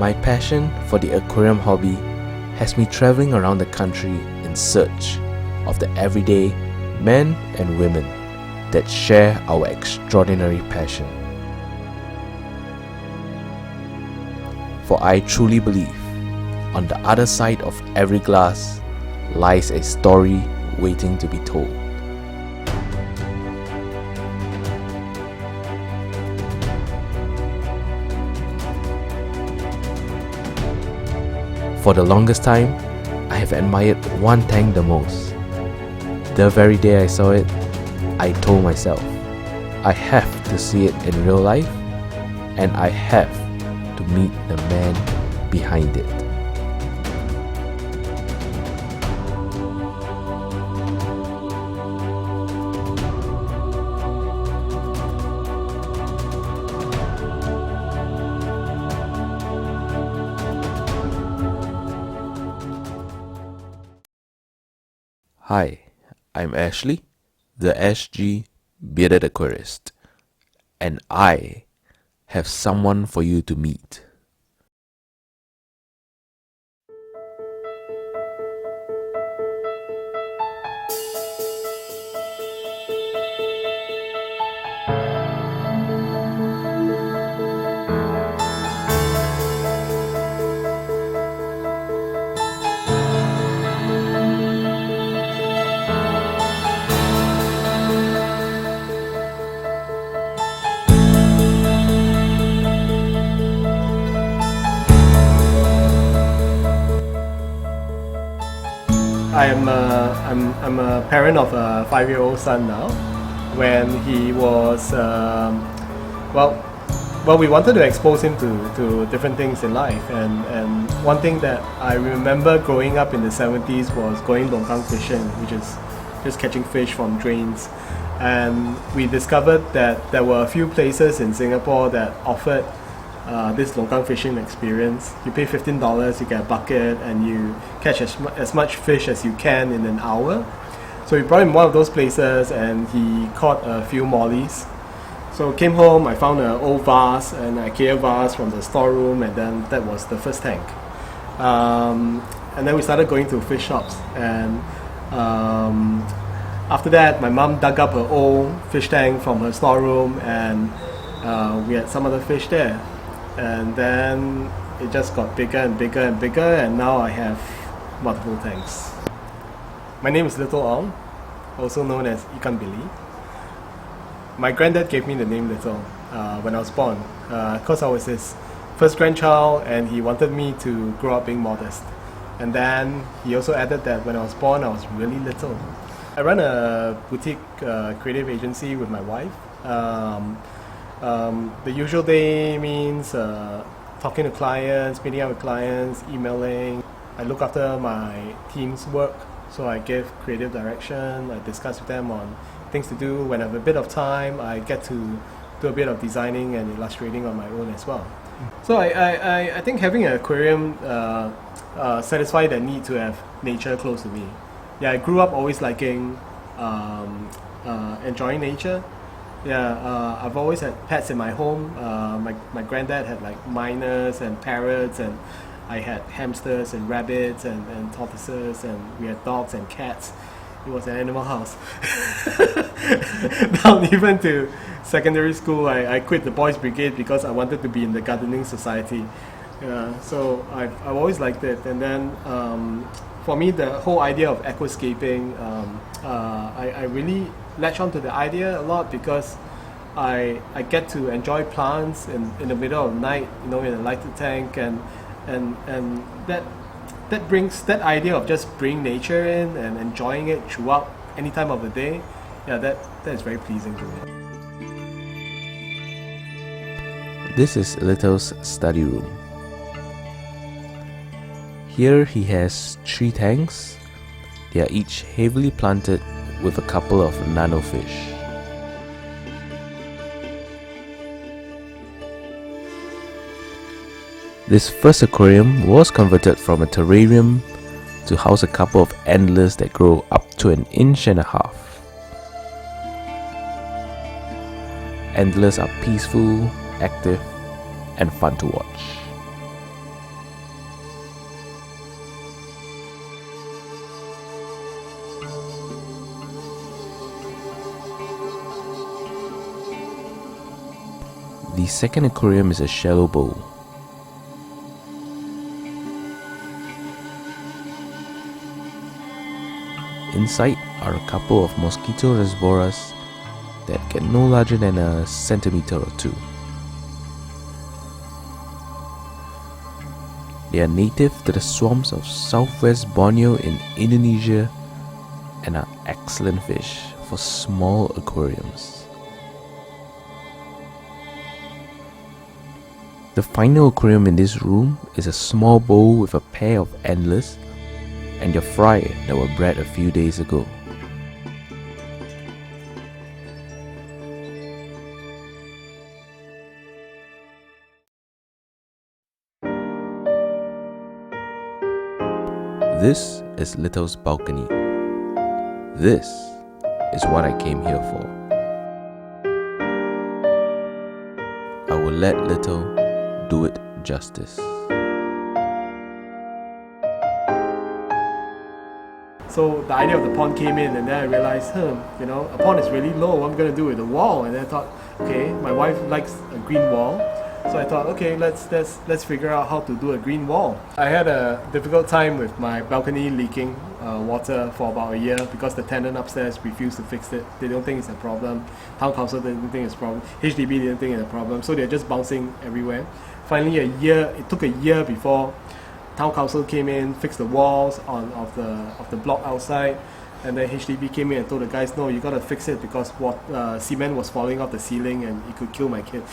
My passion for the aquarium hobby has me traveling around the country in search of the everyday men and women that share our extraordinary passion. For I truly believe, on the other side of every glass lies a story waiting to be told. For the longest time, I have admired one tank the most. The very day I saw it, I told myself, I have to see it in real life, and I have to meet the man behind it. Hi, I'm Ashley, the SG Bearded Aquarist, and I have someone for you to meet. I'm a parent of a 5-year-old son now. When he was we wanted to expose him to different things in life, and one thing that I remember growing up in the 70s was going longkang fishing, which is just catching fish from drains. And we discovered that there were a few places in Singapore that offered this longkang fishing experience. You pay $15, you get a bucket, and you catch as much fish as you can in an hour. So we brought him one of those places, and he caught a few mollies. So came home, I found an old vase, an IKEA vase from the storeroom, and then that was the first tank. And then we started going to fish shops, and after that my mom dug up her old fish tank from her storeroom, and we had some other fish there. And then it just got bigger and bigger and bigger, and now I have multiple tanks. My name is Little Ong, also known as Ikan Billy. My granddad gave me the name Little when I was born, because I was his first grandchild, and he wanted me to grow up being modest. And then he also added that when I was born, I was really little. I run a boutique creative agency with my wife. The usual day means talking to clients, meeting up with clients, emailing. I look after my team's work, so I give creative direction, I discuss with them on things to do. When I have a bit of time, I get to do a bit of designing and illustrating on my own as well. So I think having an aquarium satisfies the need to have nature close to me. Yeah, I grew up always liking enjoying nature. Yeah, I've always had pets in my home. My granddad had like miners and parrots, and I had hamsters and rabbits and tortoises, and we had dogs and cats. It was an animal house. Down even to secondary school, I quit the boys' brigade because I wanted to be in the gardening society. So I've always liked it. And then for me, the whole idea of aquascaping, I really latch onto the idea a lot because I get to enjoy plants in the middle of the night, in a lighted tank, and that brings that idea of just bringing nature in and enjoying it throughout any time of the day. Yeah, that is very pleasing to me. This is Little's study room. Here he has 3 tanks. They are each heavily planted with a couple of nano fish. This first aquarium was converted from a terrarium to house a couple of antlers that grow up to 1.5 inches. Antlers are peaceful, active, and fun to watch. The second aquarium is a shallow bowl. Inside are a couple of mosquito reservoirs that get no larger than a centimeter or two. They are native to the swamps of southwest Borneo in Indonesia and are excellent fish for small aquariums. The final aquarium in this room is a small bowl with a pair of antlers and your fry that were bred a few days ago. This is Little's balcony. This is what I came here for. I will let Little do it justice. So the idea of the pond came in, and then I realized, a pond is really low. What am I going to do with the wall? And then I thought, okay, my wife likes a green wall. So I thought, okay, let's figure out how to do a green wall. I had a difficult time with my balcony leaking water for about a year because the tenant upstairs refused to fix it. They don't think it's a problem. Town council didn't think it's a problem. HDB didn't think it's a problem. So they're just bouncing everywhere. Finally, it took a year before town council came in, fixed the walls of the block outside. And then HDB came in and told the guys, no, you gotta fix it because cement was falling off the ceiling and it could kill my kid.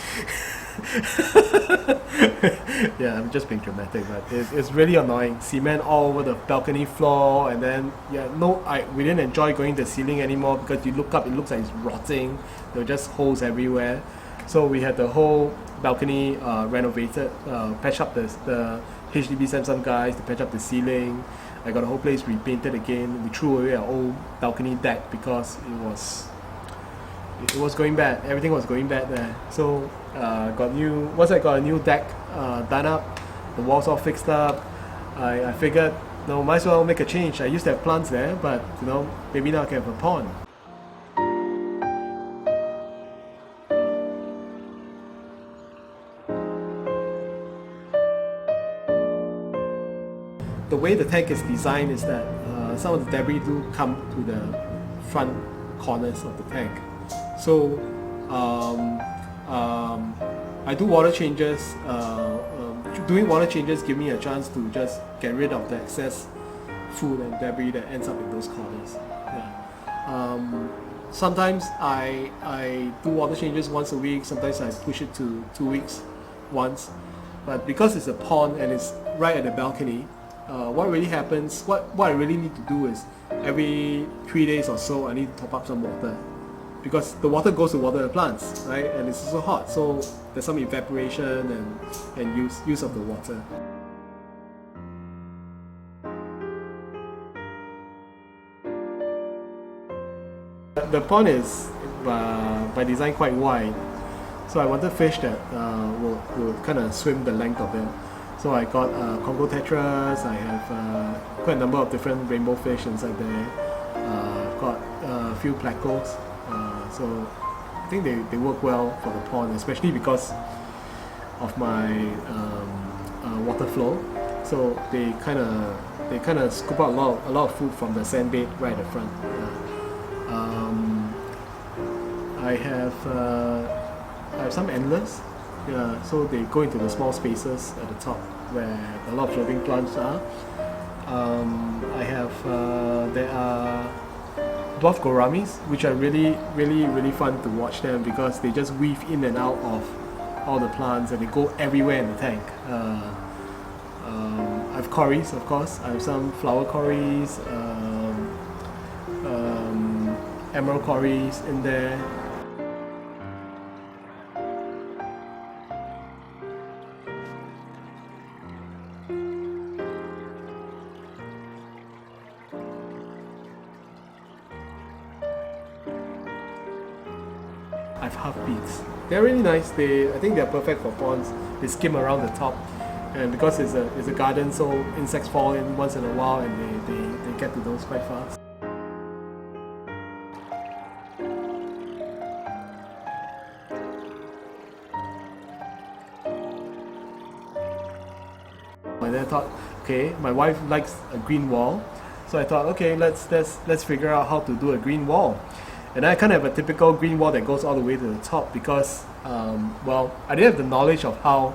Yeah, I'm just being dramatic, but it's really annoying. Cement all over the balcony floor, and then we didn't enjoy going to the ceiling anymore because you look up, it looks like it's rotting. There were just holes everywhere. So we had the whole balcony renovated, patch up the HDB sent some guys to patch up the ceiling. I got the whole place repainted again. We threw away our old balcony deck because it was going bad. Everything was going bad there. So once I got a new deck done up, the walls all fixed up, I figured, might as well make a change. I used to have plants there, but maybe now I can have a pond. The way the tank is designed is that some of the debris do come to the front corners of the tank. So I do water changes. Doing water changes give me a chance to just get rid of the excess food and debris that ends up in those corners. Yeah. Sometimes I do water changes once a week. Sometimes I push it to 2 weeks once. But because it's a pond and it's right at the balcony, what really happens, what I really need to do is every 3 days or so I need to top up some water, because the water goes to water the plants, right? And it's also hot, so there's some evaporation and use of the water. The pond is by design quite wide, so I wanted fish that will kind of swim the length of it. So I got Congo tetras. I have quite a number of different rainbow fish inside there. I've got a few plecos. So I think they work well for the pond, especially because of my water flow. So they kind of scoop out a lot of food from the sand bed right at the front. I have some antlers. Yeah, so they go into the small spaces at the top where a lot of floating plants are. There are dwarf gouramis, which are really fun to watch them because they just weave in and out of all the plants and they go everywhere in the tank. I have cories, of course. I have some flower cories, emerald cories in there. I have half beaks. They're really nice. I think they're perfect for ponds. They skim around the top, and because it's a garden, so insects fall in once in a while, and they get to those quite fast. And then I thought, okay, my wife likes a green wall, so I thought, okay, let's figure out how to do a green wall. And I kind of have a typical green wall that goes all the way to the top because, well, I didn't have the knowledge of how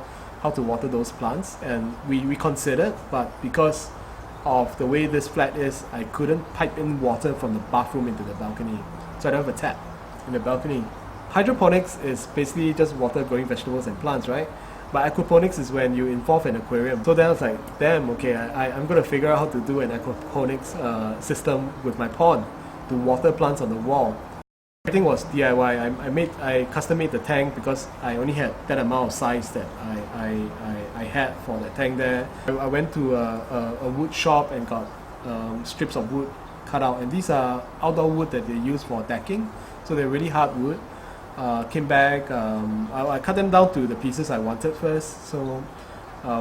to water those plants, and we considered, but because of the way this flat is, I couldn't pipe in water from the bathroom into the balcony, so I don't have a tap in the balcony. Hydroponics is basically just water growing vegetables and plants, right? But aquaponics is when you involve an aquarium. So then I was like, damn, okay, I'm going to figure out how to do an aquaponics system with my pond to water plants on the wall. Everything was DIY. I custom made the tank because I only had that amount of size that I had for the tank there. I went to a wood shop and got strips of wood cut out, and these are outdoor wood that they use for decking, so they're really hard wood. Came back, I cut them down to the pieces I wanted first, so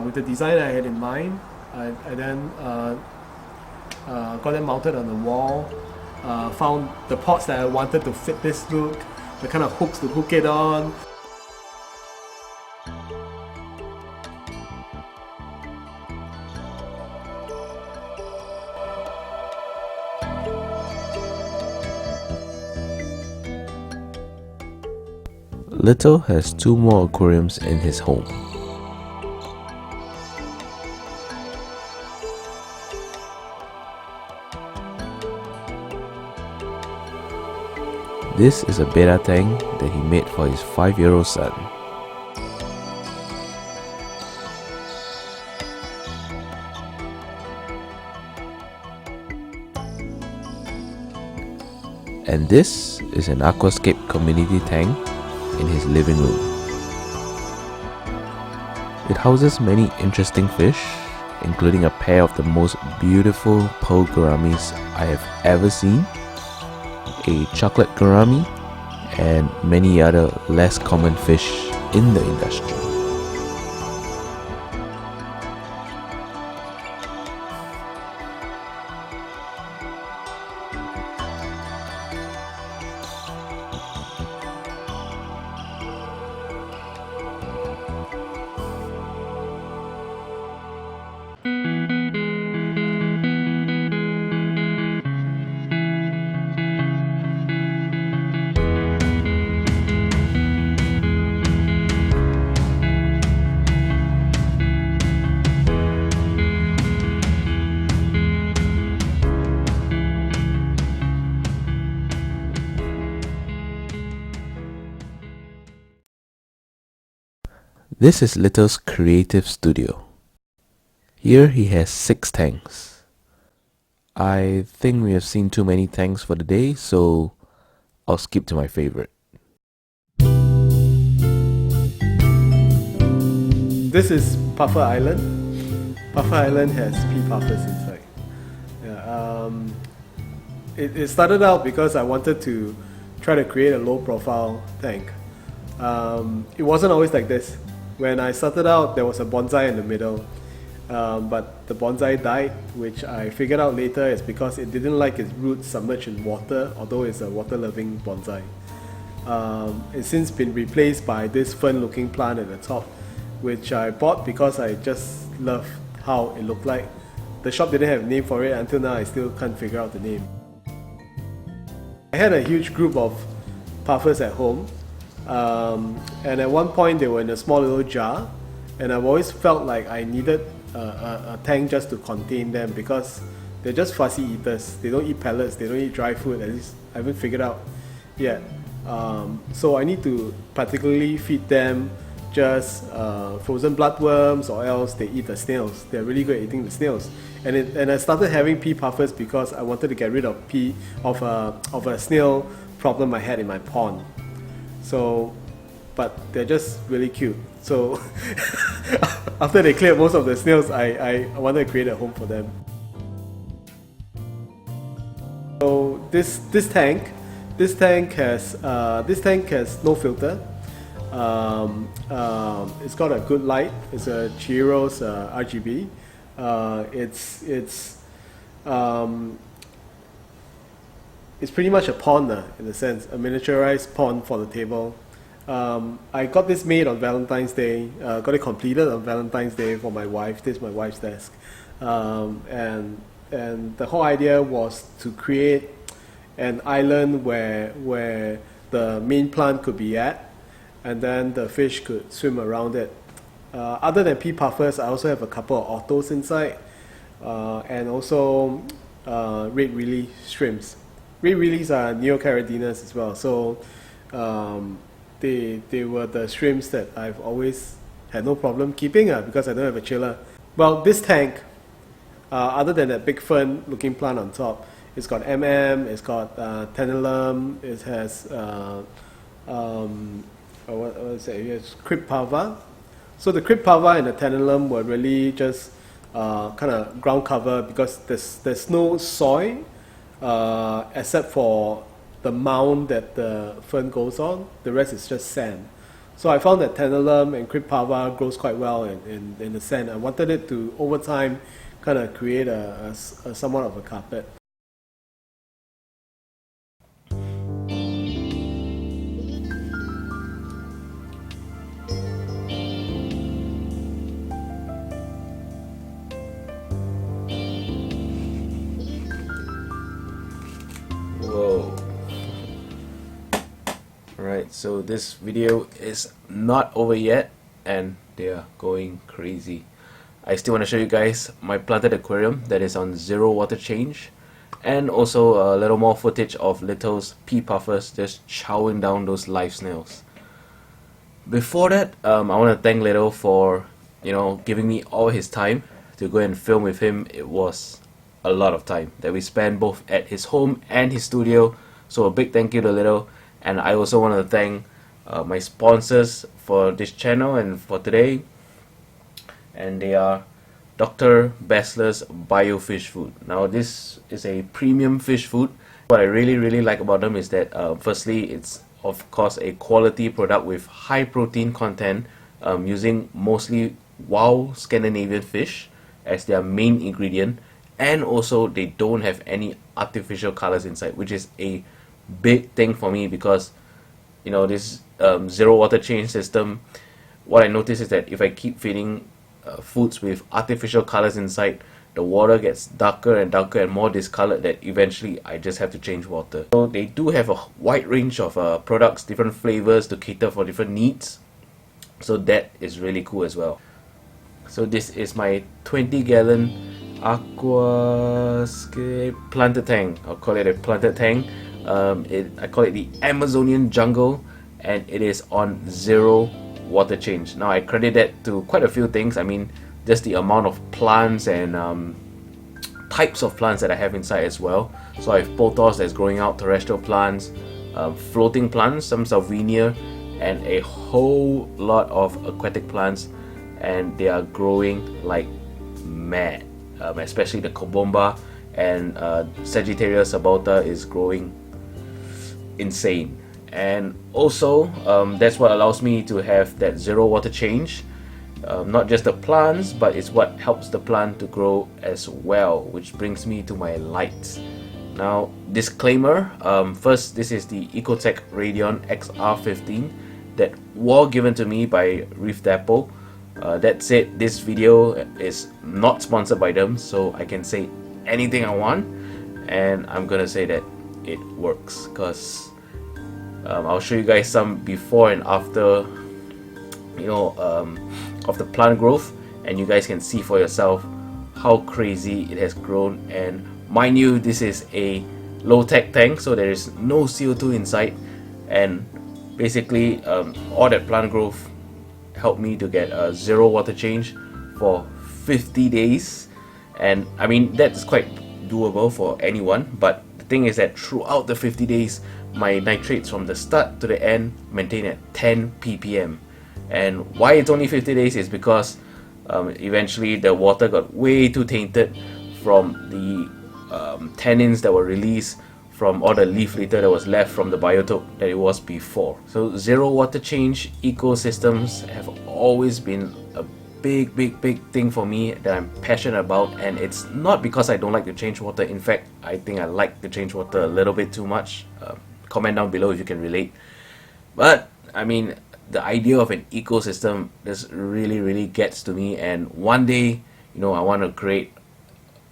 with the design I had in mind, I then got them mounted on the wall. Found the pots that I wanted to fit this look, the kind of hooks to hook it on. Little has 2 more aquariums in his home. This is a betta tank that he made for his 5-year-old son. And this is an aquascape community tank in his living room. It houses many interesting fish, including a pair of the most beautiful pearl gouramis I have ever seen, a chocolate gourami, and many other less common fish in the industry. This is Little's creative studio. Here he has 6 tanks. I think we have seen too many tanks for the day, so I'll skip to my favorite. This is Puffer Island. Puffer Island has pea puffers inside. Yeah, it started out because I wanted to try to create a low profile tank. It wasn't always like this. When I started out, there was a bonsai in the middle, but the bonsai died, which I figured out later is because it didn't like its roots submerged in water, although it's a water-loving bonsai. It's since been replaced by this fern-looking plant at the top, which I bought because I just love how it looked like. The shop didn't have a name for it. Until now, I still can't figure out the name. I had a huge group of puffers at home. And at one point they were in a small little jar, and I've always felt like I needed a tank just to contain them because they're just fussy eaters. They don't eat pellets, they don't eat dry food, at least I haven't figured out yet. So I need to particularly feed them just frozen bloodworms, or else they eat the snails. They're really good at eating the snails. And I started having pea puffers because I wanted to get rid of a snail problem I had in my pond. So, but they're just really cute. So after they cleared most of the snails, I wanted to create a home for them. So this tank has no filter. It's got a good light. It's a Chihiro's RGB. It's pretty much a pond in a sense, a miniaturized pond for the table. I got this made on Valentine's Day. Got it completed on Valentine's Day for my wife. This is my wife's desk, and the whole idea was to create an island where the main plant could be at, and then the fish could swim around it. Other than pea puffers, I also have a couple of otters inside, and also red willy shrimps. Red willies are neocaradinas as well, so they were the shrimps that I've always had no problem keeping because I don't have a chiller. Well, this tank, other than that big fern looking plant on top, it's got it's got tenellum, it has what is it? It's Cryptparva. So the Cryptparva and the tenellum were really just kind of ground cover because there's no soil except for the mound that the fern goes on. The rest is just sand. So I found that tenellum and Cryptparva grows quite well in the sand. I wanted it to, over time, kind of create a somewhat of a carpet. Whoa. Alright, so this video is not over yet and they are going crazy. I still want to show you guys my planted aquarium that is on 0 water change, and also a little more footage of Little's pea puffers just chowing down those live snails. Before that, I want to thank Little for giving me all his time to go and film with him. It was a lot of time that we spent both at his home and his studio, so a big thank you to Little. And I also want to thank my sponsors for this channel and for today, and they are Dr. Bessler's Biofish Food. Now this is a premium fish food. What I really like about them is that firstly, it's of course a quality product with high protein content, using mostly wild Scandinavian fish as their main ingredient, and also they don't have any artificial colors inside, which is a big thing for me because this 0 water change system, what I notice is that if I keep feeding foods with artificial colors inside, the water gets darker and darker and more discolored, that eventually I just have to change water. So they do have a wide range of products, different flavors to cater for different needs, so that is really cool as well. So this is my 20-gallon aquascape planted tank. I'll call it a planted tank. I call it the Amazonian jungle, and it is on 0 water change. Now I credit that to quite a few things. I mean, just the amount of plants and types of plants that I have inside as well. So I have pothos that's growing out, terrestrial plants, floating plants, some salvinia, and a whole lot of aquatic plants, and they are growing like mad. Especially the Cobomba and Sagittarius subauta is growing insane. And also that's what allows me to have that 0 water change. Not just the plants, but it's what helps the plant to grow as well, which brings me to my lights. Now, disclaimer, first, this is the Ecotech Radion XR15 that was given to me by Reef Depot. That said, this video is not sponsored by them, so I can say anything I want, and I'm gonna say that it works because I'll show you guys some before and after of the plant growth, and you guys can see for yourself how crazy it has grown. And mind you, this is a low-tech tank, so there is no CO2 inside, and basically all that plant growth helped me to get a 0 water change for 50 days. And I mean, that's quite doable for anyone, but the thing is that throughout the 50 days my nitrates from the start to the end maintain at 10 ppm. And why it's only 50 days is because eventually the water got way too tainted from the tannins that were released from all the leaf litter that was left from the biotope that it was before. So 0 water change ecosystems have always been a big thing for me that I'm passionate about, and it's not because I don't like to change water. In fact, I think I like to change water a little bit too much. Comment down below if you can relate. But I mean, the idea of an ecosystem just really gets to me. And one day, you know, I want to create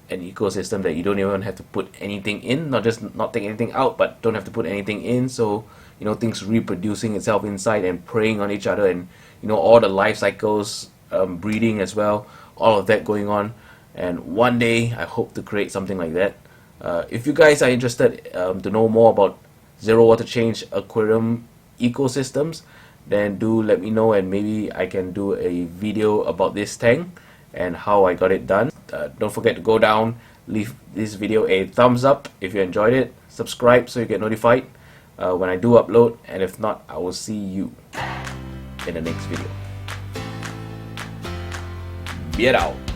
an ecosystem that you don't even have to put anything in, not just not take anything out, but don't have to put anything in. So, you know, things reproducing itself inside and preying on each other, and you know, all the life cycles, breeding as well, all of that going on. And one day I hope to create something like that. If you guys are interested to know more about zero water change aquarium ecosystems, then do let me know, and maybe I can do a video about this tank and how I got it done. Don't forget to go down, leave this video a thumbs up if you enjoyed it, subscribe so you get notified when I do upload, and if not, I will see you in the next video. Bien out.